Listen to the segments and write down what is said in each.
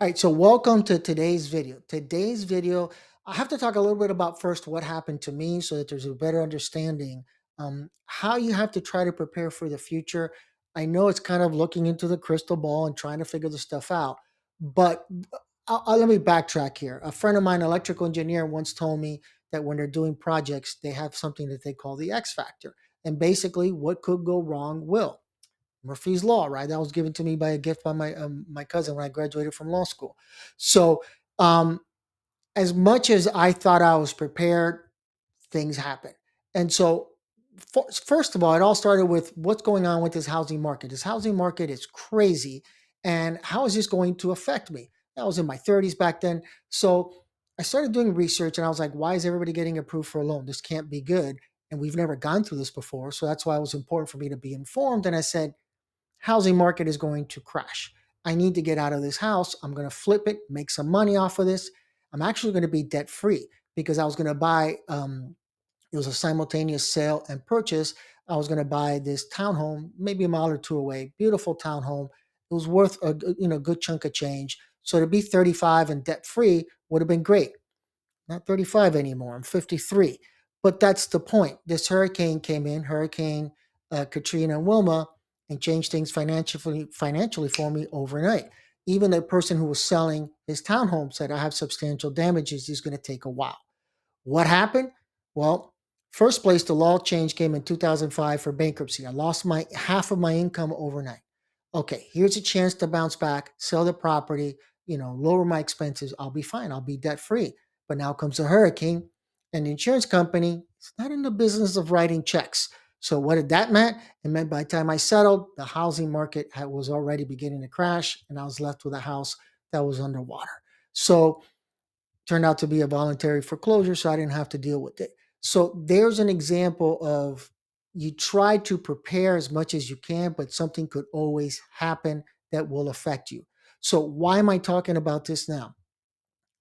All right, so welcome to today's video. Today's video, I have to talk a little bit about first what happened to me so that there's a better understanding how you have to try to prepare for the future. I know it's kind of looking into the crystal ball and trying to figure the stuff out, but let me backtrack here. A friend of mine, electrical engineer, once told me that when they're doing projects, they have something that they call the X factor. And basically, what could go wrong will. Murphy's Law, right? That was given to me by a gift by my cousin when I graduated from law school. So, um, as much as I thought I was prepared, things happen. And so, first of all, it all started with what's going on with this housing market. This housing market is crazy, and how is this going to affect me? I was in my 30s back then, so I started doing research, and I was like, why is everybody getting approved for a loan? This can't be good. And we've never gone through this before. So that's why it was important for me to be informed. And I said, housing market is going to crash. I need to get out of this house. I'm going to flip it, make some money off of this. I'm actually going to be debt free because I was going to buy, it was a simultaneous sale and purchase. I was going to buy this townhome, maybe a mile or two away, beautiful townhome. It was worth a good chunk of change. So to be 35 and debt free would have been great. Not 35 anymore. I'm 53. But that's the point. This hurricane came in, Hurricane Katrina and Wilma, and changed things financially for me overnight. Even the person who was selling his townhome said, I have substantial damages. It's going to take a while. What happened? Well, first place, the law change came in 2005 for bankruptcy. I lost my half of my income overnight. Okay, here's a chance to bounce back, sell the property, lower my expenses. I'll be fine. I'll be debt free. But now comes a hurricane, and the insurance company is not in the business of writing checks. So what did that mean? It meant by the time I settled, the housing market was already beginning to crash, and I was left with a house that was underwater. So turned out to be a voluntary foreclosure, so I didn't have to deal with it. So there's an example of you try to prepare as much as you can, but something could always happen that will affect you. So why am I talking about this now?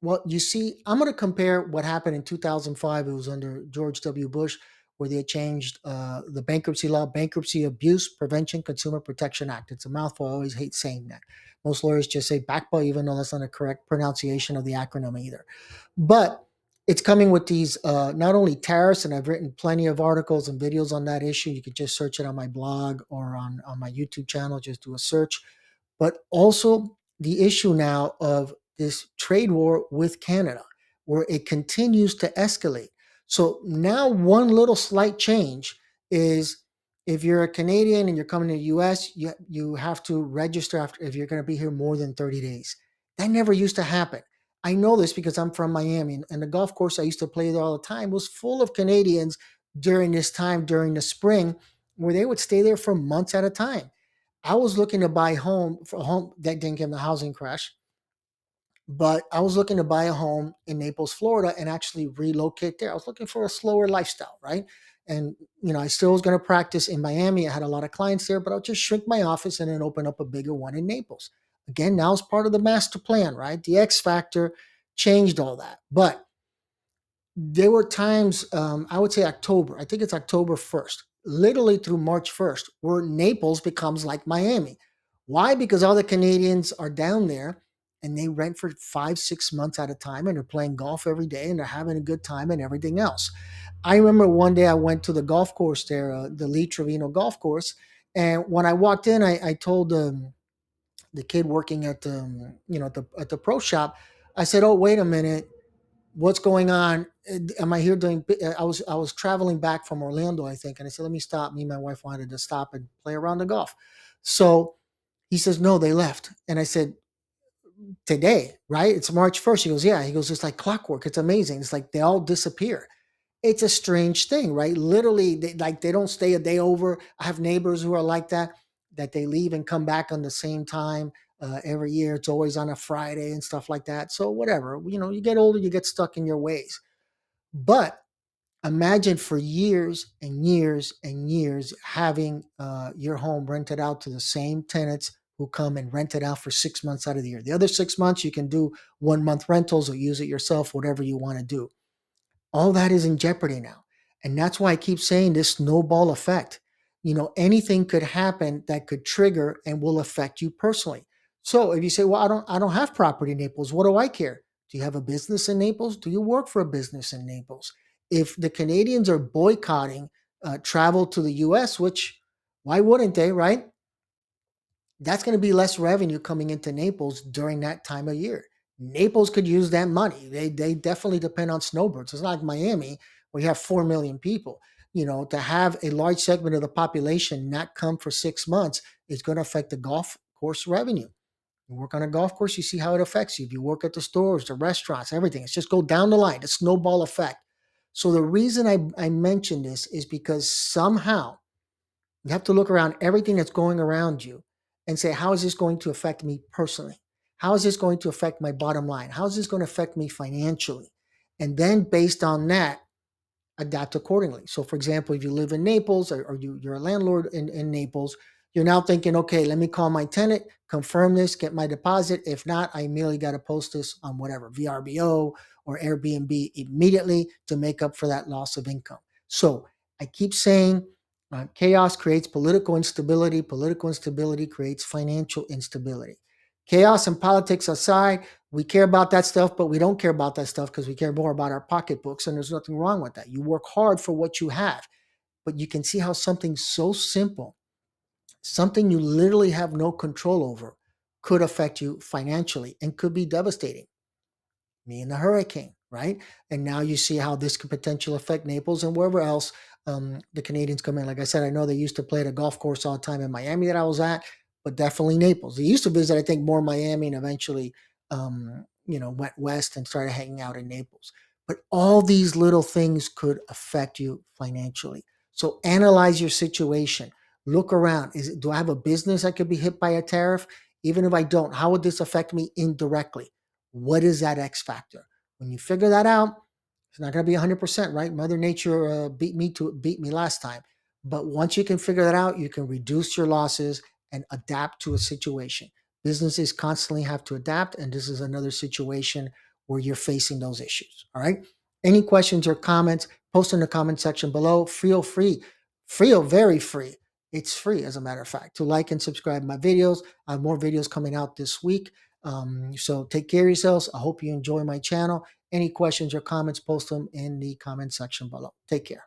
Well, you see, I'm going to compare what happened in 2005. It was under George W. Bush, where they changed the bankruptcy law, Bankruptcy Abuse Prevention Consumer Protection Act. It's a mouthful. I always hate saying that. Most lawyers just say BACPA, even though that's not a correct pronunciation of the acronym either. But it's coming with these not only tariffs, and I've written plenty of articles and videos on that issue. You could just search it on my blog or on my YouTube channel. Just do a search, but also the issue now of this trade war with Canada, where it continues to escalate. So now, one little slight change is if you're a Canadian and you're coming to the US, you have to register after if you're going to be here more than 30 days. That never used to happen. I know this because I'm from Miami, and the golf course I used to play there all the time was full of Canadians during this time, during the spring, where they would stay there for months at a time. I was looking to buy home for a home that didn't get in the housing crash, but I was looking to buy a home in Naples, Florida, and actually relocate there. I was looking for a slower lifestyle, right? And I still was going to practice in Miami. I had a lot of clients there, but I'll just shrink my office and then open up a bigger one in Naples. Again, now it's part of the master plan, right? The X factor changed all that, but there were times, I would say October, I think it's October 1st, literally through March 1st, where Naples becomes like Miami. Why? Because all the Canadians are down there and they rent for 5, 6 months at a time, and they're playing golf every day and they're having a good time and everything else. I remember one day I went to the golf course there, the Lee Trevino golf course. And when I walked in, I told the kid working at the pro shop, I said, "Oh, wait a minute, what's going on? Am I here doing?" I was traveling back from Orlando, I think, and I said, "Let me stop." Me and my wife wanted to stop and play around the golf. So he says, "No, they left." And I said, "Today, right? It's March 1st." He goes, "Yeah." He goes, "It's like clockwork. It's amazing. It's like they all disappear." It's a strange thing, right? Literally, they don't stay a day over. I have neighbors who are like that, that they leave and come back on the same time every year. It's always on a Friday and stuff like that. So whatever, you get older, you get stuck in your ways. But imagine for years and years and years having your home rented out to the same tenants who come and rent it out for 6 months out of the year. The other 6 months, you can do 1 month rentals or use it yourself, whatever you want to do. All that is in jeopardy now. And that's why I keep saying this snowball effect. Anything could happen that could trigger and will affect you personally. So if you say, well, I don't have property in Naples, what do I care? Do you have a business in Naples? Do you work for a business in Naples? If the Canadians are boycotting travel to the US, which why wouldn't they, right? That's going to be less revenue coming into Naples during that time of year. Naples could use that money. They definitely depend on snowbirds. It's not like Miami where you have 4 million people. To have a large segment of the population not come for 6 months is going to affect the golf course revenue. You work on a golf course, you see how it affects you. If you work at the stores, the restaurants, everything, it's just go down the line, the snowball effect. So the reason I mention this is because somehow you have to look around everything that's going around you and say, how is this going to affect me personally? How is this going to affect my bottom line? How is this going to affect me financially? And then based on that, adapt accordingly. So, for example, if you live in Naples or you're a landlord in Naples, you're now thinking, okay, let me call my tenant, confirm this, get my deposit. If not, I immediately got to post this on whatever, VRBO or Airbnb immediately to make up for that loss of income. So, I keep saying chaos creates political instability creates financial instability. Chaos and politics aside, we care about that stuff, but we don't care about that stuff because we care more about our pocketbooks. And there's nothing wrong with that. You work hard for what you have, but you can see how something so simple, something you literally have no control over, could affect you financially and could be devastating. Me and the hurricane, right? And now you see how this could potentially affect Naples and wherever else the Canadians come in. Like I said, I know they used to play at a golf course all the time in Miami that I was at, but definitely Naples. They used to visit, I think, more Miami and eventually, went west and started hanging out in Naples. But all these little things could affect you financially. So analyze your situation. Look around. Do I have a business that could be hit by a tariff? Even if I don't, how would this affect me indirectly? What is that X factor? When you figure that out, it's not going to be 100%, right? Mother Nature beat me last time. But once you can figure that out, you can reduce your losses and adapt to a situation. Businesses constantly have to adapt, and this is another situation where you're facing those issues. All right. Any questions or comments, post in the comment section below. Feel very free. It's free, as a matter of fact, to like and subscribe my videos. I have more videos coming out this week. So take care of yourselves. I hope you enjoy my channel. Any questions or comments, post them in the comment section below. Take care.